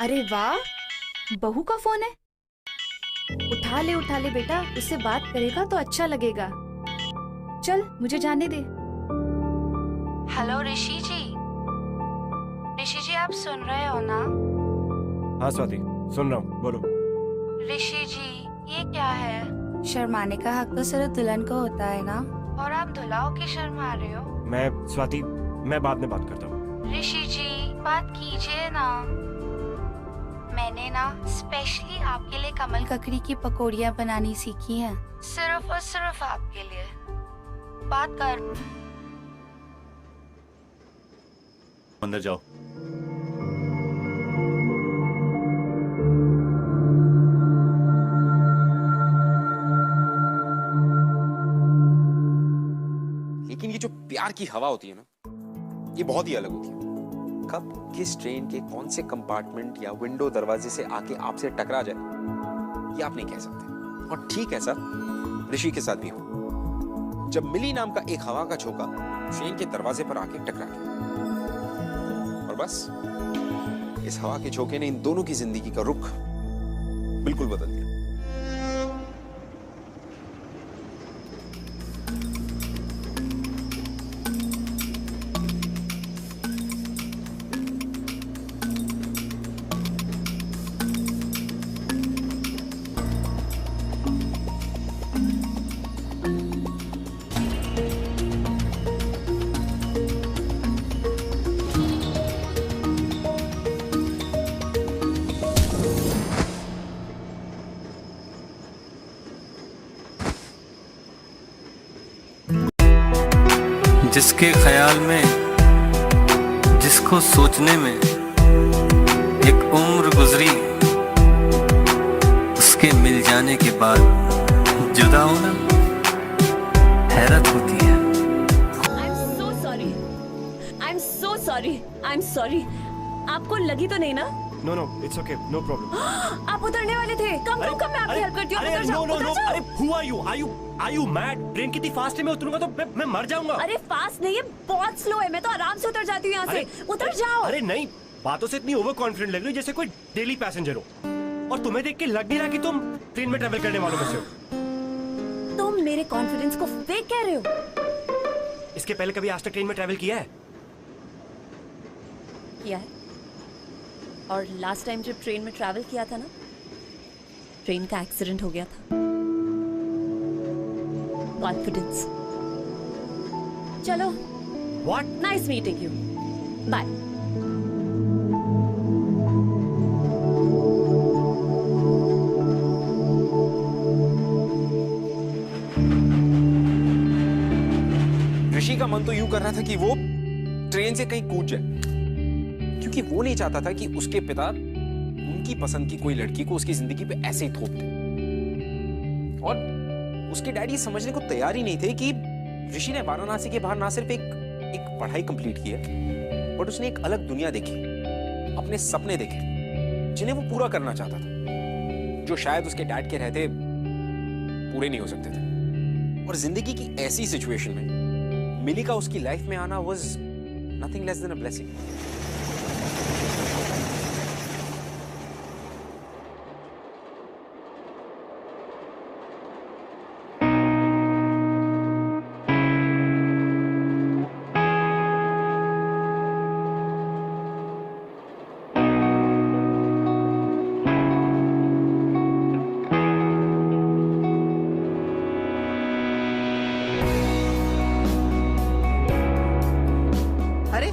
अरे वाह, बहू का फोन है। उठा ले बेटा, उससे बात करेगा तो अच्छा लगेगा। चल मुझे जाने दे। हेलो ऋषि जी। ऋषि जी आप सुन रहे हो ना? हाँ स्वाति, सुन रहा हूँ, बोलो। ऋषि जी ये क्या है? शर्माने का हक तो सिर्फ दुल्हन को होता है ना, और आप दुल्हाओं की शर्मा रहे हो। मैं स्वाति, मैं बाद में बात करता हूँ। ऋषि जी बात कीजिए ना। मैंने ना स्पेशली आपके लिए कमल ककड़ी की पकौड़ियाँ बनानी सीखी हैं, सिर्फ और सिर्फ आपके लिए। बात कर। अंदर जाओ। लेकिन ये जो प्यार की हवा होती है ना, ये बहुत ही अलग होती है। कब किस ट्रेन के कौन से कंपार्टमेंट या विंडो दरवाजे से आके आपसे टकरा जाए, ये आप नहीं कह सकते। और ठीक ऐसा ऋषि के साथ भी हो। जब मिली नाम का एक हवा का झोंका ट्रेन के दरवाजे पर आके टकरा गया, और बस इस हवा के झोंके ने इन दोनों की जिंदगी का रुख बिल्कुल बदल दिया। जिसके ख्याल में, जिसको सोचने में एक उम्र गुजरी, उसके मिल जाने के बाद जुदा होना हैरत होती है। I'm sorry. आपको लगी तो नहीं ना? No no, it's okay, no problem. आप उतरने वाले थे। कम मैं आपकी हेल्प करती हूँ। उतर जाओ, उतर जाओ। अरे who are you? Are you mad? Train कितनी फास्ट है, मैं उतरूंगा तो मैं मर जाऊंगा। अरे फास्ट नहीं है, बहुत स्लो है। मैं तो आराम से उतर जाती हूँ यहाँ से। उतर जाओ। अरे नहीं, बातों से इतनी ओवर कॉन्फिडेंट लग रही हो जैसे कोई डेली पैसेंजर हो। और तुम्हें देख के लग नहीं रहा कि तुम ट्रेन में ट्रैवल करने वालों में से हो। तुम मेरे कॉन्फिडेंस को फेक कह रहे हो। इसके पहले कभी आज तक ट्रेन में ट्रैवल किया है? किया है। और लास्ट टाइम जब ट्रेन में ट्रैवल किया था ना, ट्रेन का एक्सीडेंट हो गया था। कॉन्फिडेंस। चलो। What? Nice meeting you. Bye. Rishi का मन तो यूं कर रहा था कि वो ट्रेन से कहीं कूद जाए, क्योंकि वो नहीं चाहता था कि उसके पिता उनकी पसंद की कोई लड़की को उसकी जिंदगी पे ऐसे ही थोप दे। और उसके डैडी समझने को तैयार ही नहीं थे कि ऋषि ने वाराणसी के बाहर ना सिर्फ एक पढ़ाई कंप्लीट की है, बट उसने एक अलग दुनिया देखी, अपने सपने देखे जिन्हें वो पूरा करना चाहता था, जो शायद उसके डैड के रहते पूरे नहीं हो सकते थे। और जिंदगी की ऐसी सिचुएशन में मिली का उसकी लाइफ में आना was nothing less than a blessing.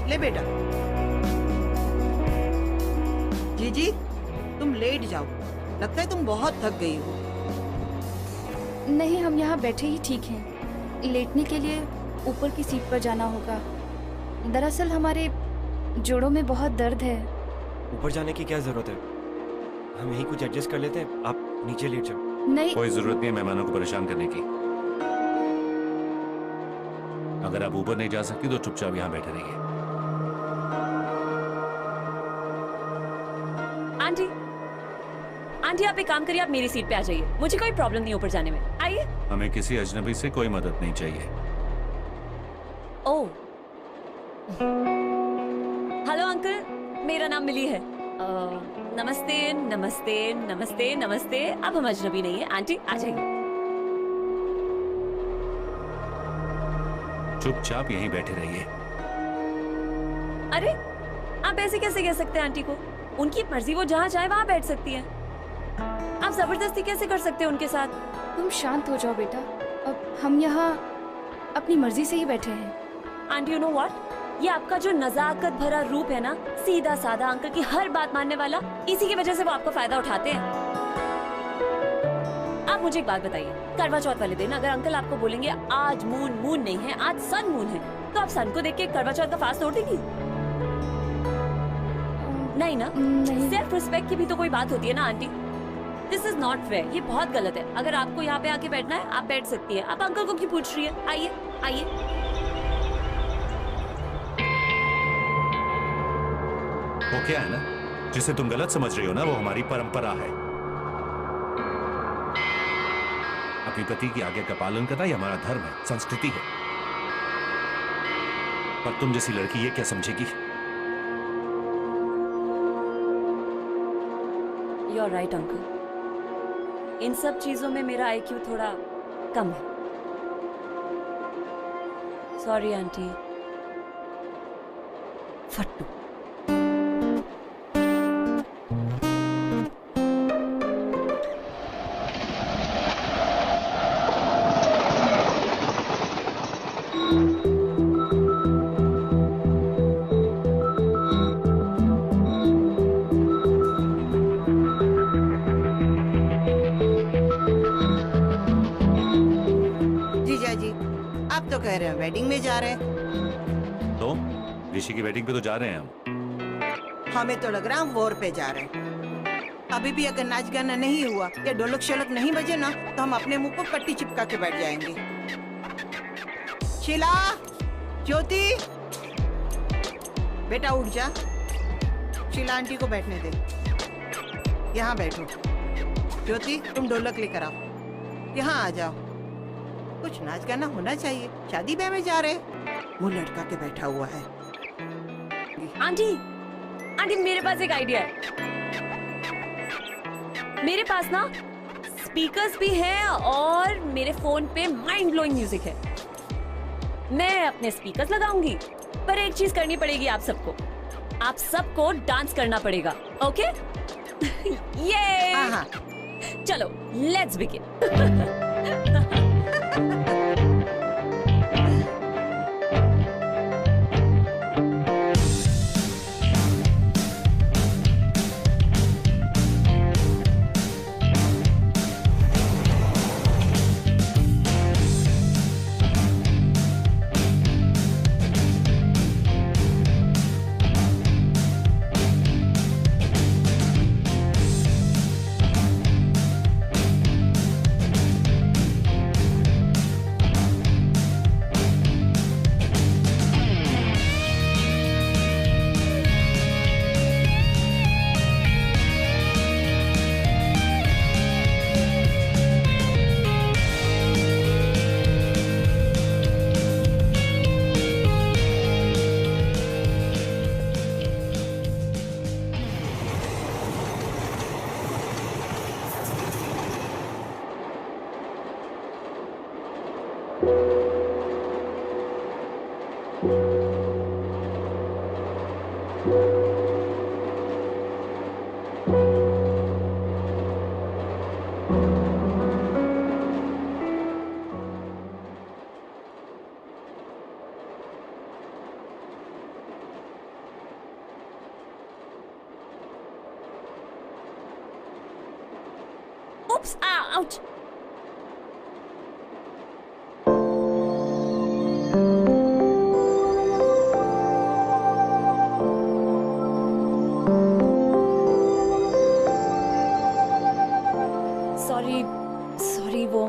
ले बेटा। जीजी तुम लेट जाओ, लगता है तुम बहुत थक गई हो। नहीं, हम यहाँ बैठे ही ठीक हैं। लेटने के लिए ऊपर की सीट पर जाना होगा। दरअसल हमारे जोड़ों में बहुत दर्द है। ऊपर जाने की क्या जरूरत है, हम यहीं कुछ एडजस्ट कर लेते हैं, आप नीचे लेट जाओ। नहीं, कोई जरूरत नहीं है मेहमानों को परेशान करने की। अगर आप ऊपर नहीं जा सकती तो चुपचाप यहाँ बैठे रहिए। आंटी आप एक काम करिए, आप मेरी सीट पे आ जाइए। मुझे कोई प्रॉब्लम नहीं ऊपर जाने में। आइए। हमें किसी अजनबी से कोई मदद नहीं चाहिए। ओह हेलो अंकल, मेरा नाम मिली है। नमस्ते नमस्ते नमस्ते नमस्ते। अब हम अजनबी नहीं है आंटी, आ जाइए। चुपचाप यहीं बैठे रहिए। अरे आप ऐसे कैसे कह सकते हैं आंटी को? उनकी मर्जी, वो जहाँ चाहे वहाँ बैठ सकती है। आप जबरदस्ती कैसे कर सकते हैं उनके साथ? तुम शांत हो जाओ बेटा, अब हम यहाँ अपनी मर्जी से ही बैठे हैं। आंटी यू नो व्हाट, ये आपका जो नजाकत भरा रूप है ना, सीधा साधा अंकल की हर बात मानने वाला, इसी की वजह से वो आपका फायदा उठाते हैं। आप मुझे एक बात बताइए, करवा चौथ वाले दिन अगर अंकल आपको बोलेंगे आज मून नहीं है, आज सन मून है, तो आप सन को देख के करवा चौथ का फास्ट तोड़ देंगी? नहीं ना? नहीं। सेल्फ रिस्पेक्ट की भी तो कोई बात होती है ना aunty. This is not fair, ये बहुत गलत है। अगर आपको यहाँ पे आके बैठना है, आप बैठ सकती है। आप अंकल को क्यों पूछ रही है? आइए आइए। वो क्या है ना, जिसे तुम गलत समझ रही हो ना, वो हमारी परंपरा है। अपने पति की आज्ञा का पालन करना ये हमारा धर्म है, संस्कृति है। पर तुम जैसी लड़की ये क्या समझेगी? यू आर राइट अंकल, इन सब चीजों में मेरा IQ थोड़ा कम है। Sorry aunty. फट्टू। जीजा जी, आप तो कह रहे हैं वेडिंग में जा रहे हैं। तो ऋषि की वेडिंग पे तो जा रहे हैं हम। हमें तो लग रहा है वॉर पे जा रहे हैं। अभी भी अगर नाच गाना नहीं हुआ या ढोलक शोलक नहीं बजे ना, तो हम अपने मुंह पर पट्टी चिपका के बैठ जाएंगे। शीला, ज्योति, बेटा उठ जा। शीला आंटी को बैठने दे, यहाँ बैठो। ज्योति, तुम ढोलक लेकर आओ, यहाँ आ जाओ। कुछ नाच गाना होना चाहिए, शादी ब्याह में जा रहे। मुंह लटका के बैठा हुआ है। आंटी आंटी, मेरे पास एक आइडिया है। मेरे पास ना स्पीकर्स भी हैं और मेरे फोन पे माइंड ब्लोइंग म्यूजिक है। मैं अपने स्पीकर्स लगाऊंगी, पर एक चीज करनी पड़ेगी आप सबको। आप सबको डांस करना पड़ेगा, ओके? ये हाँ। चलो let's begin. Oops! Ouch! Sorry वो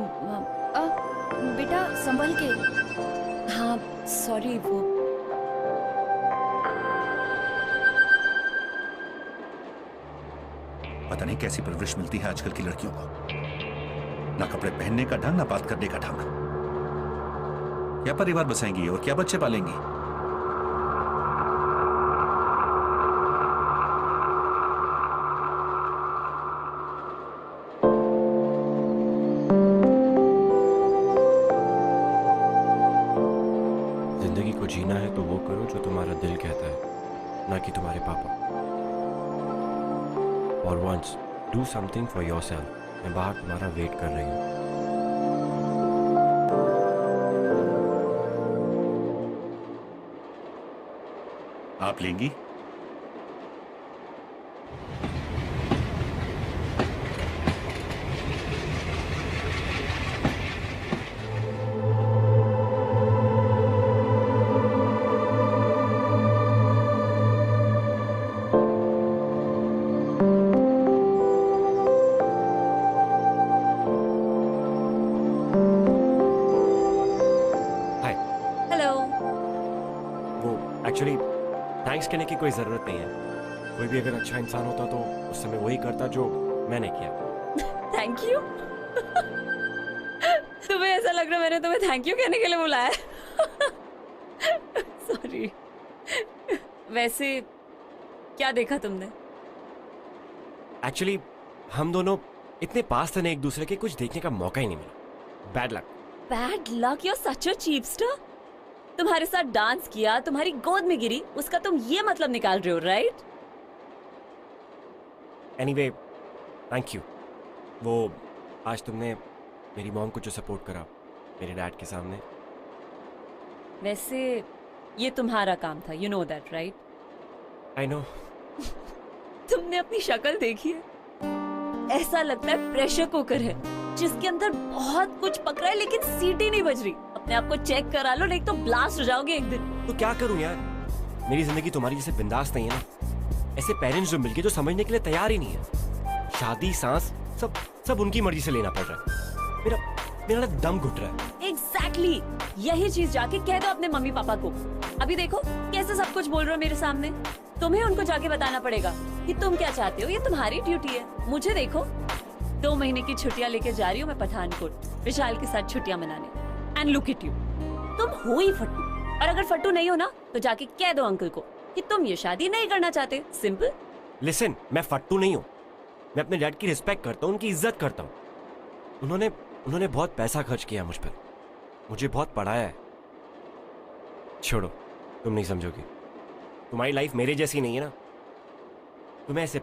बेटा संभल के। हाँ सॉरी वो पता नहीं कैसी परवरिश मिलती है आजकल की लड़कियों को। ना कपड़े पहनने का ढंग, ना बात करने का ढंग। क्या परिवार बसाएंगी और क्या बच्चे पालेंगी? जीना है तो वो करो जो तुम्हारा दिल कहता है, ना कि तुम्हारे पापा। और once do something for yourself. मैं बाहर तुम्हारा वेट कर रही हूँ। आप लेंगी? हाय। हेलो। वो एक्चुअली थैंक्स कहने की कोई ज़रूरत नहीं है। कोई भी अगर अच्छा इंसान होता तो उस समय वही करता जो मैंने किया। Thank you. तुम्हें ऐसा लग रहा मैंने तुम्हें थैंक यू कहने के लिए बुलाया? सॉरी। वैसे क्या देखा तुमने? एक्चुअली हम दोनों इतने पास थे ना एक दूसरे के, कुछ देखने का मौका ही नहीं मिला। Bad luck. Bad luck, you are such a cheapster. तुम्हारे साथ डांस किया, तुम्हारी गोद में गिरी, उसका तुम ये मतलब निकाल रहे हो, राइट? Anyway thank you. वो आज तुमने मेरी मॉम को जो सपोर्ट करा मेरे डैड के सामने। वैसे ये तुम्हारा काम था, you know that, right? I know. तुमने अपनी शक्ल देखी है? ऐसा लगता है प्रेशर कुकर है जिसके अंदर बहुत कुछ पक रहा है लेकिन सीटी नहीं बज रही। अपने आप को चेक करा लो, नहीं तो ब्लास्ट हो जाओगे एक दिन। तो क्या करूं यार, मेरी जिंदगी तुम्हारी जैसे बिंदास नहीं है ना। ऐसे पेरेंट्स जो मिलके जो समझने के लिए तैयार ही नहीं है। शादी, सांस, सब उनकी मर्जी से लेना पड़ रहा है। मेरा दम घुट रहा है। एग्जैक्टली यही चीज जाके कह दो अपने मम्मी पापा को। अभी देखो कैसे सब कुछ बोल रहे हो मेरे सामने। तुम्हें उनको जाके बताना पड़ेगा कि तुम क्या चाहते हो, ये तुम्हारी ड्यूटी है। मुझे देखो 2 महीने की छुट्टियां लेके जा रही हूँ मैं पठानकोट, विशाल के साथ छुट्टियां मनाने। एंड लुक एट यू, तुम हो ही फट्टू। और अगर फट्टू नहीं हो ना तो जाके कह दो अंकल को कि तुम ये शादी नहीं करना चाहते। सिंपल। लिसन, मैं फट्टू नहीं हूँ। मैं अपने डैड की रिस्पेक्ट करता हूँ, उनकी इज्जत करता हूँ। उन्होंने बहुत पैसा खर्च किया मुझ पर, मुझे बहुत पढ़ाया है। छोड़ो, तुम नहीं समझोगी। तुम्हारी लाइफ मेरे जैसी नहीं है ना। तुम्हें ऐसे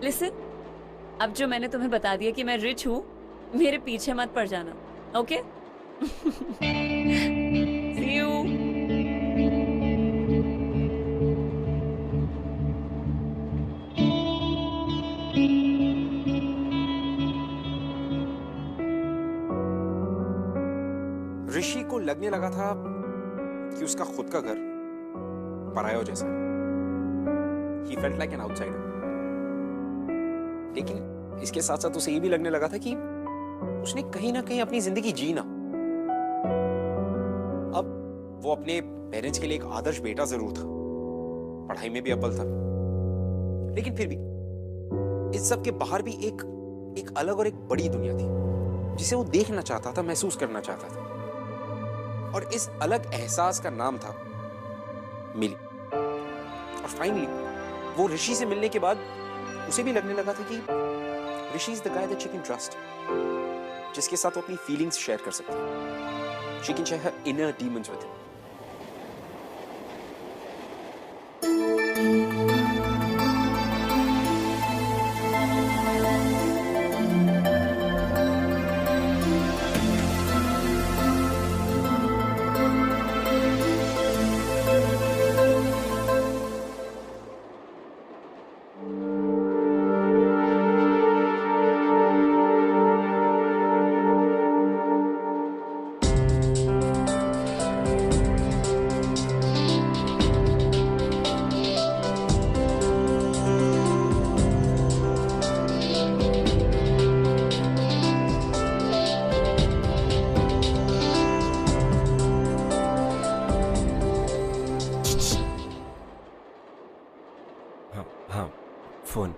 लिसन, अब जो मैंने तुम्हें बता दिया कि मैं रिच हूँ, मेरे पीछे मत पड़ जाना, ओके? See you. ऋषि को लगने लगा था कि उसका खुद का घर पराया जैसा है। He felt like an outsider. लेकिन इसके साथ साथ उसे ये भी लगने लगा था कि उसने कहीं ना कहीं अपनी जिंदगी जी ना। अब वो अपने पेरेंट्स के लिए एक आदर्श बेटा जरूर था, पढ़ाई में भी अव्वल था, लेकिन फिर भी इस सब के बाहर भी एक एक अलग और एक बड़ी दुनिया थी जिसे वो देखना चाहता था, महसूस करना चाहता था। और इस अलग एहसास का नाम था मिली। और फाइनली वो ऋषि से मिलने के बाद उसे भी लगने लगा था कि Rishi is the guy that she can trust, जिसके साथ वो अपनी फीलिंग्स शेयर कर सकती है। She can share her inner demons with him. हाँ हाँ, फोन।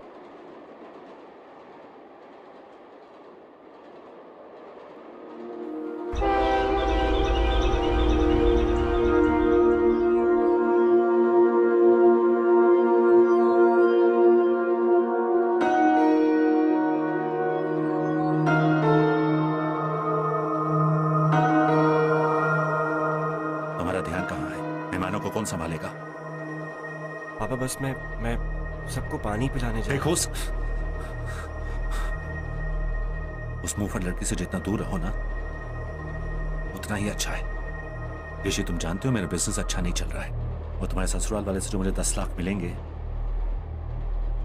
तुम्हारा ध्यान कहाँ है? मेहमानों को कौन संभालेगा? पापा बस मैं सबको पानी पिलाने जा देखो उस मुंहफट लड़की से जितना दूर रहो ना, उतना ही अच्छा है। ऋषि, तुम जानते हो मेरा बिजनेस अच्छा नहीं चल रहा है, और तुम्हारे ससुराल वाले से जो मुझे 10 लाख मिलेंगे,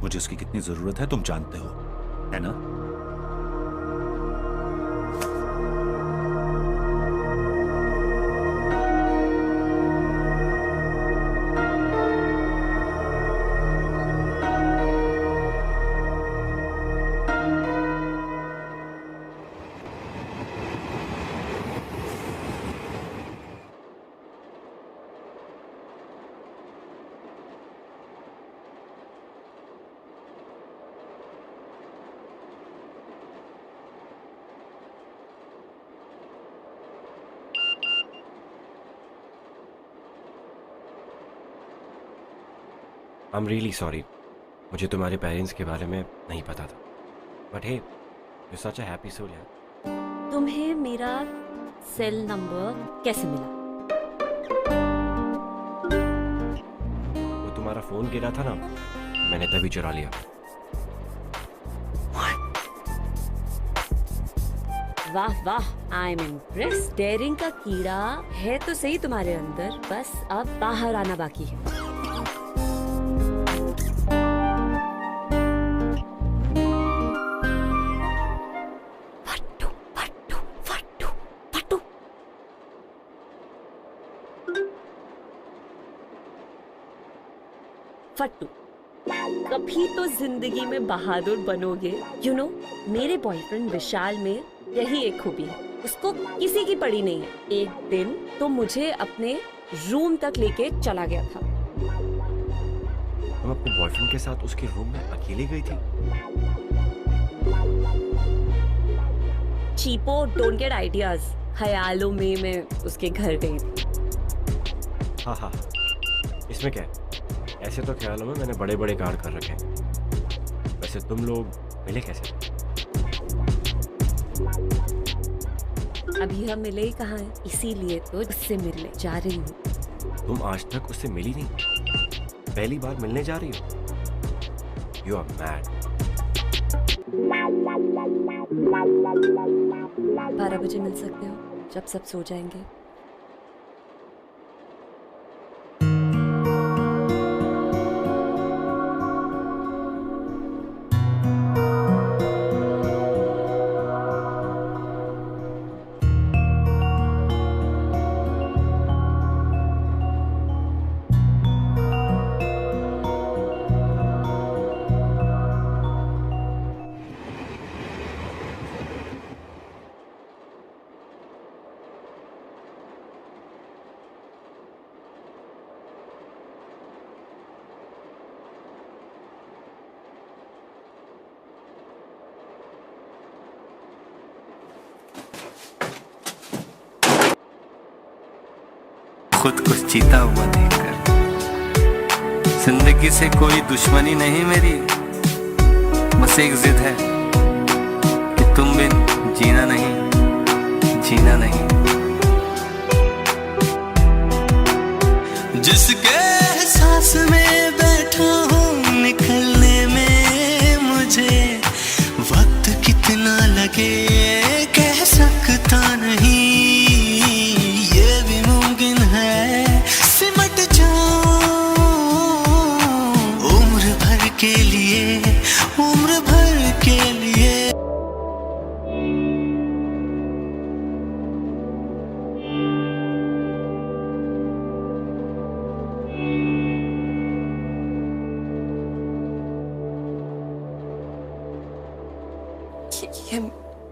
मुझे उसकी कितनी जरूरत है तुम जानते हो, है ना? आई एम रियली सॉरी, मुझे तुम्हारे पेरेंट्स के बारे में नहीं पता था। But hey, you such a happy soul यार। तुम्हें मेरा सेल नंबर कैसे मिला? वो तुम्हारा फोन गिरा था ना, मैंने तभी चुरा लिया। वाह वाह, आई एम इम्प्रेस्ड। डेयरिंग का कीड़ा है तो सही तुम्हारे अंदर, बस अब बाहर आना बाकी है। फट्टू, कभी तो जिंदगी में बहादुर बनोगे। यू नो, मेरे बॉयफ्रेंड विशाल में यही एक खूबी है, उसको किसी की पड़ी नहीं है। एक दिन तो मुझे अपने रूम तक लेके चला गया था। तुम अपने बॉयफ्रेंड के साथ उसके रूम में अकेली गई थी? चीपो, डोंट गेट आइडियाज। ख्यालों में मैं उसके घर गई थी। हाँ हाँ, इसमें क्या है? ऐसे तो ख्यालों में मैंने बड़े बड़े कांड कर रखे हैं। वैसे तुम लोग मिले कैसे? अभी हम मिले ही कहाँ हैं, इसीलिए तो उससे मिलने जा रही हूँ। तुम आज तक उससे मिली नहीं, पहली बार मिलने जा रही हो? You are mad. 12 बजे मिल सकते हो, जब सब सो जाएंगे। खुद को जीता हुआ देखकर। जिंदगी से कोई दुश्मनी नहीं मेरी, बस एक जिद है कि तुम बिन जीना नहीं, जीना नहीं। जिसके एहसास में बैठा हूँ निकलने में मुझे वक्त कितना लगे कह सकता नहीं, ये भी मुमकिन है सिमट जाऊं उम्र भर के लिए, उम्र भर के लिए।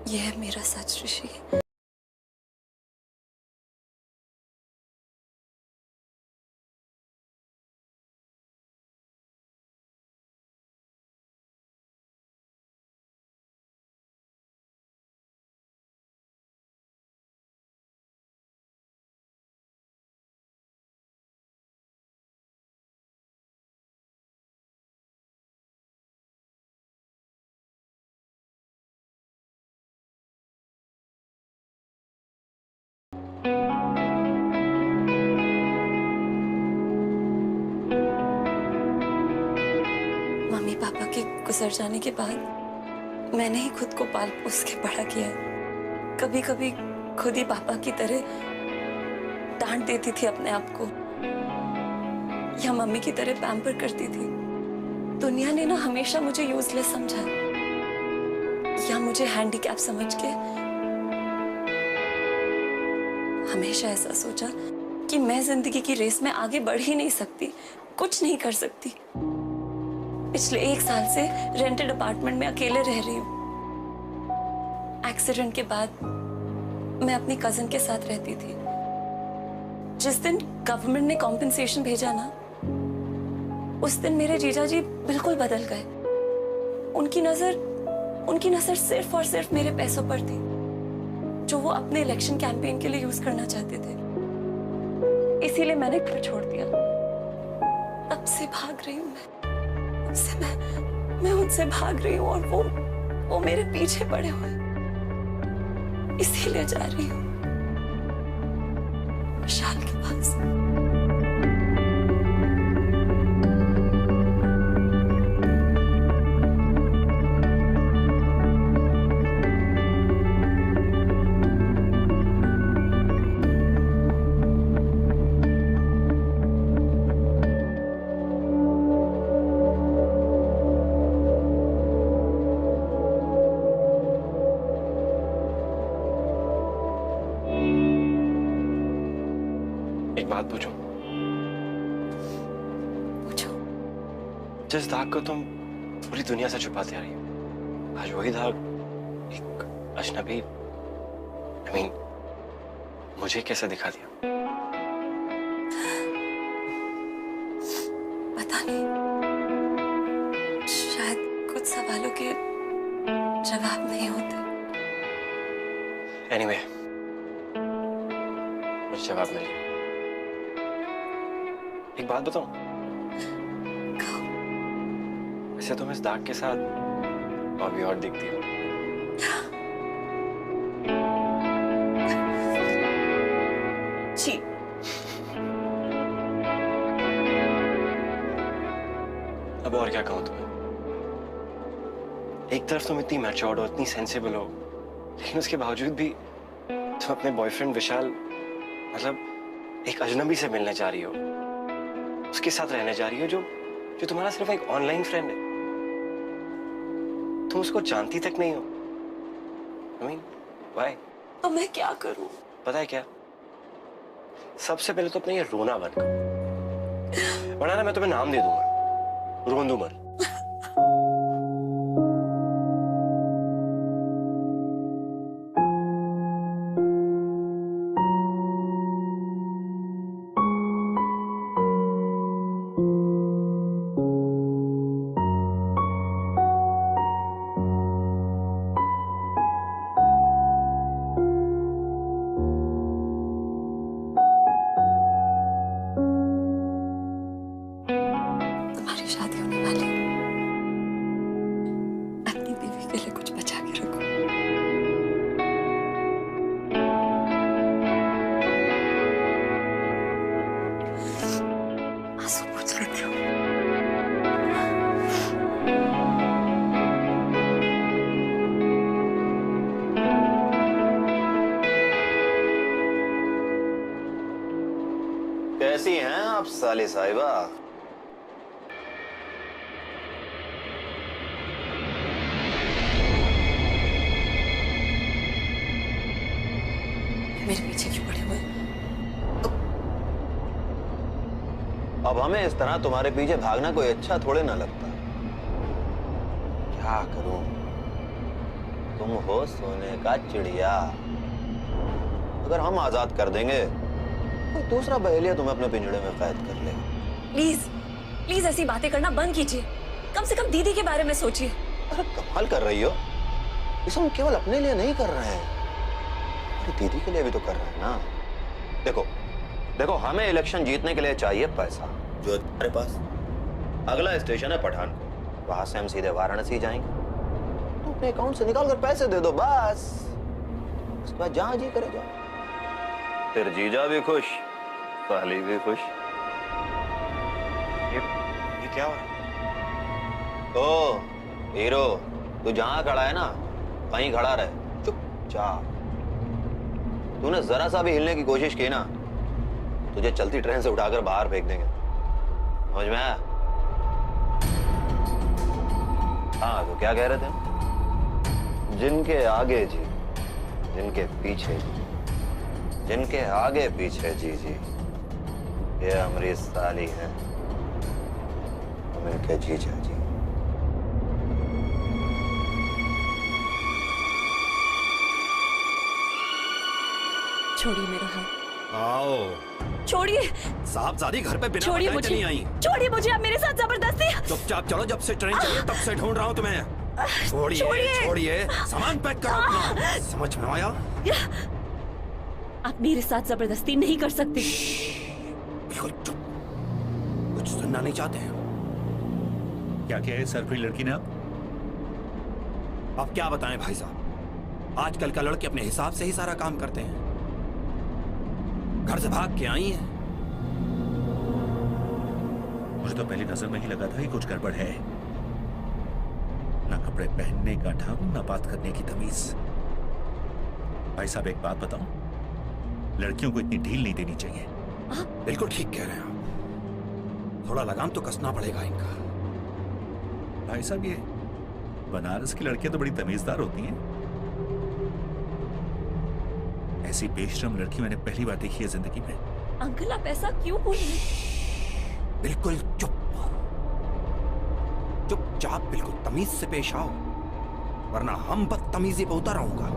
ये है मेरा सच ऋषि। मम्मी पापा के गुजर जाने के बाद मैंने ही खुद को पाल पोस के बड़ा किया है। कभी कभी खुद ही पापा की तरह डांट देती थी अपने आप को, या मम्मी की तरह पैम्पर करती थी। दुनिया ने ना हमेशा मुझे यूजलेस समझा, या मुझे हैंडीकैप समझ के हमेशा ऐसा सोचा कि मैं जिंदगी की रेस में आगे बढ़ ही नहीं सकती, कुछ नहीं कर सकती। पिछले 1 साल से रेंटेड अपार्टमेंट में अकेले रह रही हूँ। एक्सीडेंट के बाद मैं अपनी कजिन के साथ रहती थी। जिस दिन गवर्नमेंट ने कॉम्पेंसेशन भेजा ना, उस दिन मेरे जीजा जी बिल्कुल बदल गए। उनकी नजर सिर्फ और सिर्फ मेरे पैसों पर थी, जो वो अपने इलेक्शन कैंपेन के लिए यूज करना चाहते थे। इसीलिए मैंने घर छोड़ दिया। तब से भाग रही हूँ मैं उनसे भाग रही हूँ, और वो मेरे पीछे पड़े हुए, इसीलिए जा रही हूँ विशाल के पास। एक बात पूछूं? पूछो। जिस दाग को तुम पूरी दुनिया से छुपाते आ रही हो, आज वही दाग एक अजनबी मुझे कैसे दिखा दिया? पता नहीं, शायद कुछ सवालों के जवाब नहीं होते। एनीवे, मुझे जवाब मिल गया। एक बात बताऊं? कहो। वैसे तुम इस दाग के साथ और भी और दिखती हो। जी। अब और क्या कहूं तुम्हें? एक तरफ तुम इतनी मैच्योर्ड हो, इतनी सेंसिबल हो, लेकिन उसके बावजूद भी तुम अपने बॉयफ्रेंड विशाल, मतलब एक अजनबी से मिलने जा रही हो, उसके साथ रहने जा रही हो, जो तुम्हारा सिर्फ एक ऑनलाइन फ्रेंड है। तुम उसको जानती तक नहीं हो। व्हाई? तो मैं क्या करूं? पता है क्या? सबसे पहले तो अपना ये रोना बंद करो, वरना ना मैं तुम्हें नाम दे दूंगा, रोंदूमल। के लिए कुछ बचा के रखो। आंसू पूछ लेती हूँ। कैसी हैं आप साली साहिबा? मेरे पीछे क्यों पड़े हुए? अब हमें इस तरह तुम्हारे पीछे भागना कोई अच्छा थोड़े ना लगता। क्या करूं? तुम हो सोने का चिड़िया। अगर हम आजाद कर देंगे कोई दूसरा बहेलिया तुम्हें अपने पिंजड़े में कैद कर ले। प्लीज प्लीज ऐसी बातें करना बंद कीजिए। कम से कम दीदी के बारे में सोचिए। अरे कमाल कर रही हो। इसे हम केवल अपने लिए नहीं कर रहे हैं, दीदी के लिए भी तो कर रहे हैं ना। देखो देखो, हमें इलेक्शन जीतने के लिए चाहिए पैसा, जो है तुम्हारे पास। अगला स्टेशन है पठानकोट, वहां से हम सीधे वाराणसी जाएंगे। तो अपने अकाउंट से निकाल कर पैसे दे दो बस। उसके बाद जहां जी करे जाओ। फिर जीजा भी खुश, साली भी खुश। ये क्या हो? ओ हीरो, तू जहां खड़ा है ना वहीं खड़ा रहे, चुपचाप। तूने जरा सा भी हिलने की कोशिश की ना, तुझे चलती ट्रेन से उठाकर बाहर फेंक देंगे। समझ में आया? हाँ, तो क्या कह रहे थे? जिनके आगे जी, जिनके पीछे जी, जिनके आगे पीछे जी जी, ये हमारी साली है, हम इनके जीजा जी। छोड़िए मेरा हाथ। आओ। छोड़िए। साहबजादी घर पे बिना छोड़िए बताए चली आई। छोड़िए मुझे, आप मेरे साथ जबरदस्ती। चुपचाप चलो, जब से ट्रेन चली है तब से ढूंढ रहा हूँ तुम्हें। छोड़िए छोड़िए, सामान पैक करो अपना। समझ में आया? आप मेरे साथ जबरदस्ती नहीं कर सकते। बिल्कुल चुप, कुछ सुनना नहीं चाहते हैं। क्या क्या है सरफरी लड़की ने? अब क्या बताएं भाई साहब, आजकल का लड़के अपने हिसाब से ही सारा काम करते हैं। घर से भाग के आई हैं। मुझे तो पहली नजर में ही लगा था कि कुछ गड़बड़ है। ना कपड़े पहनने का ढंग, ना बात करने की तमीज। भाई साहब एक बात बताऊं, लड़कियों को इतनी ढील नहीं देनी चाहिए। बिल्कुल ठीक कह रहे हैं आप, थोड़ा लगाम तो कसना पड़ेगा इनका। भाई साहब ये बनारस की लड़कियां तो बड़ी तमीजदार होती हैं। ऐसी बेशरम लड़की मैंने पहली बार देखी है जिंदगी में। अंकल आप ऐसा क्यों बोल रहे हैं? बिल्कुल चुप, चुपचाप बिल्कुल तमीज से पेश आओ, वरना हम बदतमीजी पे उतर आऊंगा।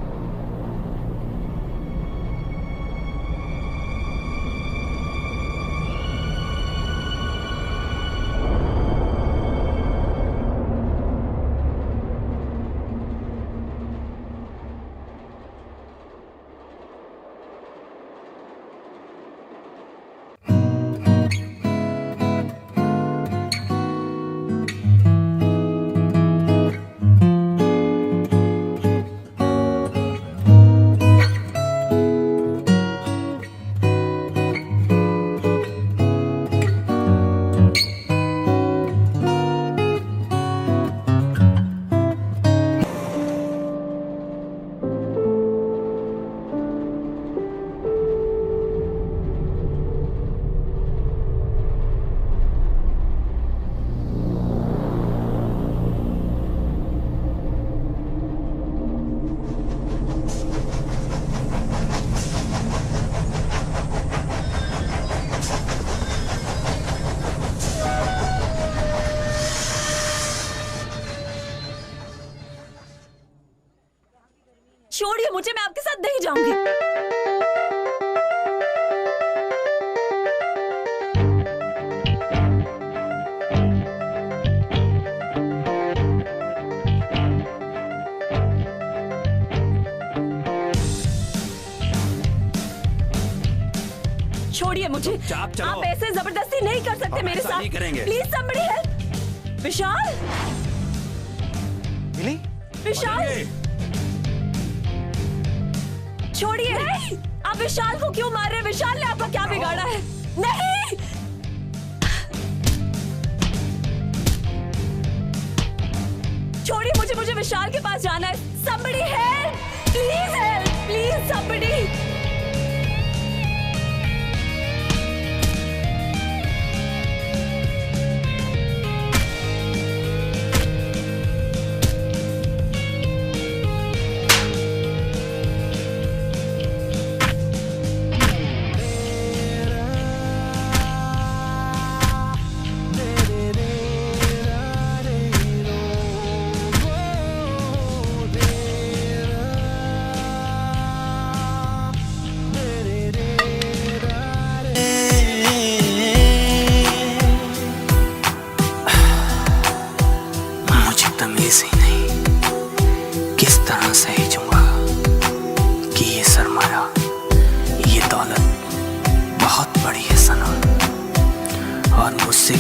छोड़िए मुझे, मैं आपके साथ नहीं जाऊंगी। छोड़िए मुझे, चुपचाप चलो। आप ऐसे जबरदस्ती नहीं कर सकते हम मेरे ऐसा साथ। नहीं करेंगे। Please somebody help। विशाल, मिली? विशाल छोड़िए। आप विशाल को क्यों मार रहे हैं? विशाल ने आपका क्या बिगाड़ा है? नहीं छोड़िए मुझे, मुझे विशाल के पास जाना है। somebody help, please somebody।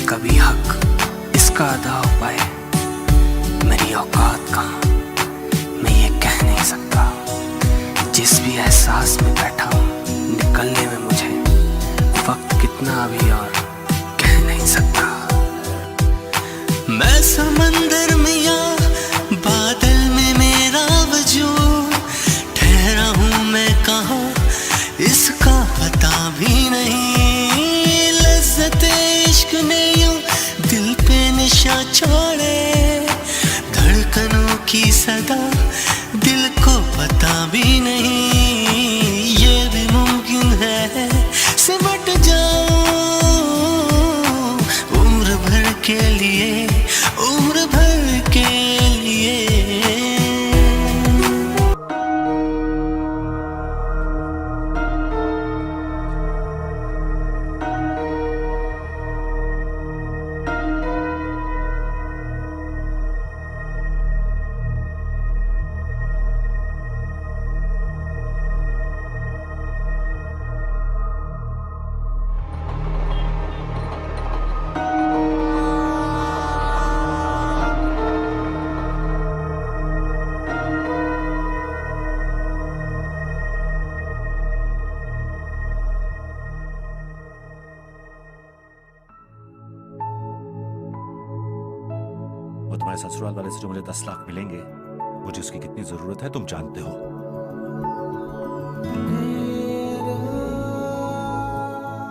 कभी हक इसका अदा हो पाए, मेरी औकात कहाँ मैं ये कह नहीं सकता। जिस भी एहसास में बैठा हूँ निकलने में मुझे वक्त कितना अभी और कह नहीं सकता। मैं समंदर में या बादल में मेरा वजूद, ठहरा हूँ मैं कहाँ इसका पता भी नहीं। लज्जते इश्क ने यूं दिल पे निशा छोड़े, धड़कनों की सदा दिल को पता भी नहीं। ये भी मुमकिन है सिमट जाऊं उम्र भर के लिए, उम्र भर के लिए। वो तुम्हारे ससुराल वाले से जो मुझे 10 लाख मिलेंगे, मुझे उसकी कितनी जरूरत है तुम जानते हो।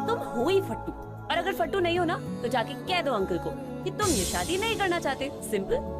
तुम हो ही फट्टू, और अगर फट्टू नहीं हो ना तो जाके कह दो अंकल को कि तुम ये शादी नहीं करना चाहते। सिंपल।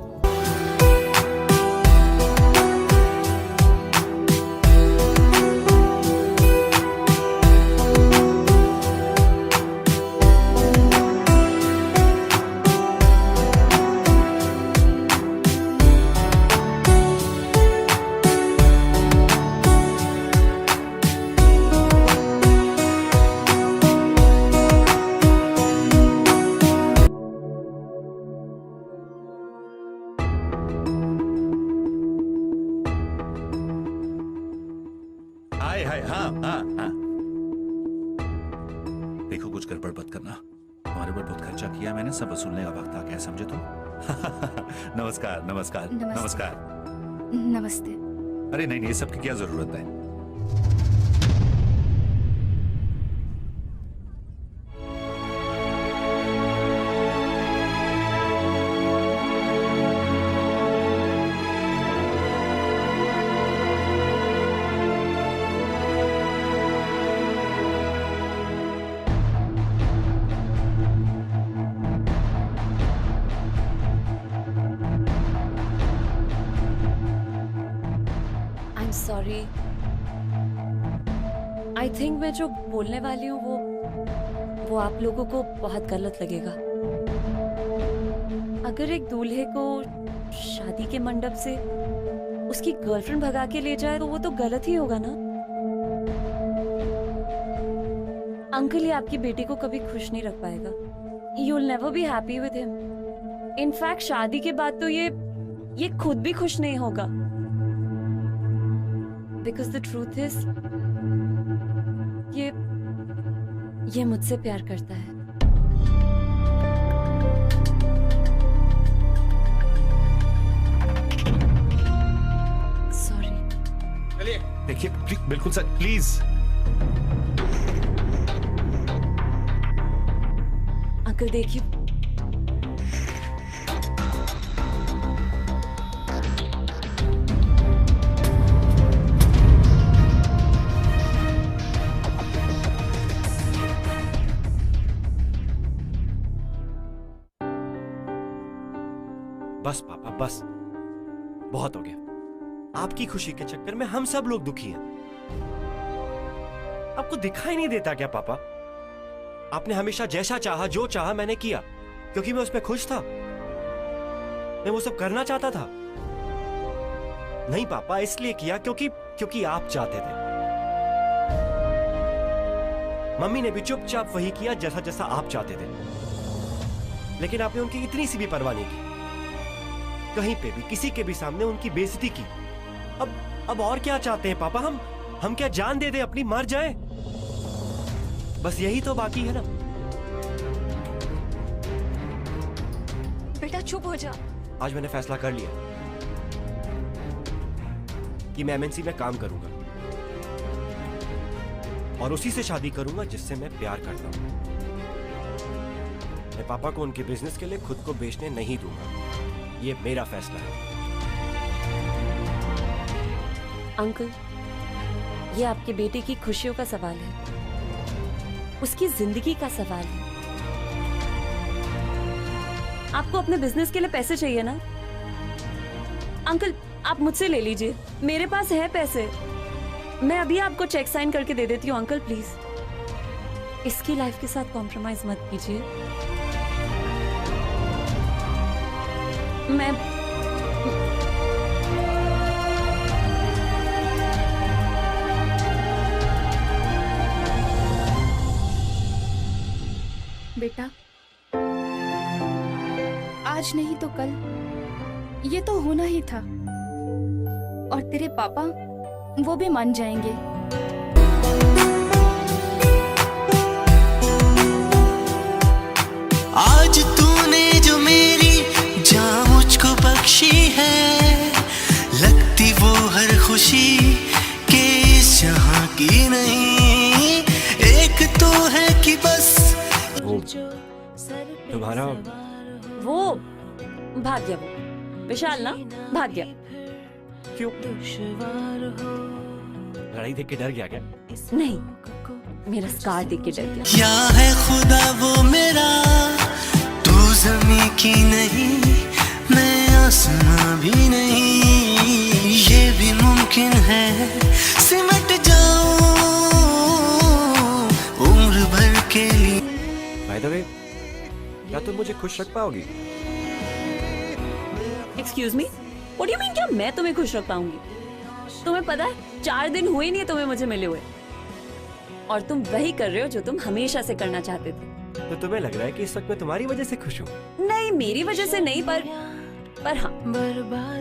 हाँ। देखो कुछ गड़बड़ मत करना, तुम्हारे ऊपर बहुत खर्चा किया मैंने, सब वसूलने का वक्त आ गया, समझे तुम? नमस्कार नमस्कार नमस्कार। नमस्ते। अरे नहीं नहीं, सबकी क्या जरूरत है। सॉरी, आई थिंक मैं जो बोलने वाली हूँ वो आप लोगों को बहुत गलत लगेगा। अगर एक दूल्हे को शादी के मंडप से उसकी गर्लफ्रेंड भगा के ले जाए तो वो तो गलत ही होगा ना। अंकल ये आपकी बेटी को कभी खुश नहीं रख पाएगा। You will never be happy with him. In fact शादी के बाद तो ये खुद भी खुश नहीं होगा। Because the truth is, ये मुझसे प्यार करता है। देखिए बिल्कुल सर, प्लीज। अंकल देखिए, बस पापा बस, बहुत हो गया। आपकी खुशी के चक्कर में हम सब लोग दुखी हैं। आपको दिखाई नहीं देता क्या पापा? आपने हमेशा जैसा चाहा, जो चाहा मैंने किया, क्योंकि मैं उसमें खुश था। मैं वो सब करना चाहता था। नहीं पापा, इसलिए किया क्योंकि आप चाहते थे। मम्मी ने भी चुपचाप वही किया जैसा जैसा आप चाहते थे, लेकिन आपने उनकी इतनी सी भी परवाह नहीं की। कहीं पे भी किसी के भी सामने उनकी बेइज्जती की। अब और क्या चाहते हैं पापा? हम क्या जान दे दे, अपनी मर जाए? बस यही तो बाकी है ना। बेटा चुप हो जा। आज मैंने फैसला कर लिया कि मैं एमएनसी में काम करूंगा और उसी से शादी करूंगा जिससे मैं प्यार करता हूं। मैं पापा को उनके बिजनेस के लिए खुद को बेचने नहीं दूंगा। ये मेरा फैसला है। अंकल, ये आपके बेटे की खुशियों का सवाल है, उसकी जिंदगी का सवाल है। आपको अपने बिजनेस के लिए पैसे चाहिए ना? अंकल, आप मुझसे ले लीजिए, मेरे पास है पैसे। मैं अभी आपको चेक साइन करके दे देती हूँ। अंकल प्लीज इसकी लाइफ के साथ कॉम्प्रोमाइज मत कीजिए। मैं बेटा, आज नहीं तो कल ये तो होना ही था, और तेरे पापा वो भी मान जाएंगे। आज तूने जो मेरी जान मुझको बख्शी है, लगती वो हर खुशी के इस जहां की नहीं। एक तो है कि बस तुम्हारा वो भाग गया, वो विशाल ना भाग गया। क्यों? लड़ाई देख के डर गया क्या? नहीं, मेरा स्कार देख के डर गया। या है खुदा वो मेरा, तू ज़मीं की नहीं, मैं आसमां भी नहीं। ये भी मुमकिन है सिमट जाऊं उम्र भर के लिए। बाय द वे, क्या तुम मुझे खुश रख पाओगी? Excuse me, what do you mean? क्या मैं तुम्हें खुश रख पाऊंगी? तुम्हें पता है 4 दिन हुए नहीं है तुम्हें मुझे मिले हुए, और तुम वही कर रहे हो जो तुम हमेशा से करना चाहते थे। तो तुम्हें लग रहा है कि इस वक्त मैं तुम्हारी वजह से खुश हूँ? नहीं, मेरी वजह से नहीं, पर हाँ,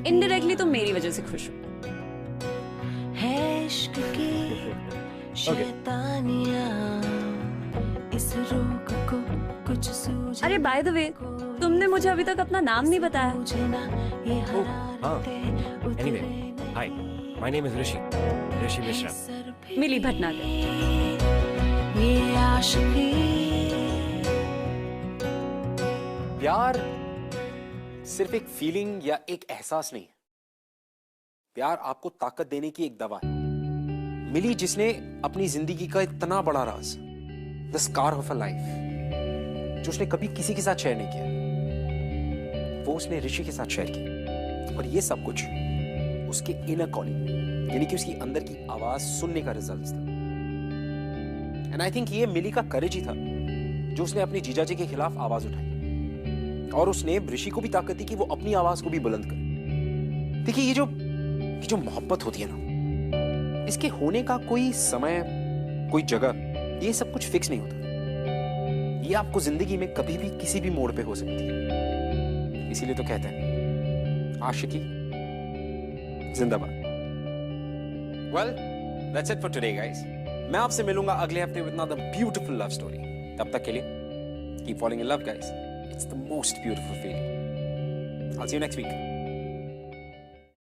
इनडायरेक्टली तुम मेरी वजह से खुश हो। अरे बाय द वे, तुमने मुझे अभी तक अपना नाम नहीं बताया। Anyway, hi, my name is Rishi Mishra. Mili Bhatnagar. प्यार सिर्फ एक फीलिंग या एक एहसास नहीं है। प्यार आपको ताकत देने की एक दवा है। मिली जिसने अपनी जिंदगी का इतना बड़ा राज, the scar of a life, जो उसने कभी किसी के साथ शेयर नहीं किया, वो उसने ऋषि के साथ शेयर किया। और ये सब कुछ उसके इनर कॉलिंग, यानी कि उसकी अंदर की आवाज सुनने का रिजल्ट था। एंड आई थिंक ये मिली का करेज ही था जो उसने अपनी जीजाजी के खिलाफ आवाज उठाई, और उसने ऋषि को भी ताकत दी कि वो अपनी आवाज को भी बुलंद करे। देखिए, ये जो मोहब्बत होती है ना, इसके होने का कोई समय, कोई जगह, ये सब कुछ फिक्स नहीं होता। ये आपको जिंदगी में कभी भी किसी भी मोड़ पे हो सकती है। इसीलिए तो कहते हैं आशिकी जिंदाबाद। Well, that's it for today guys. मैं आपसे मिलूंगा अगले हफ्ते with another beautiful love story. तब तक के लिए keep following in love guys. It's the most beautiful feeling. I'll see you next week.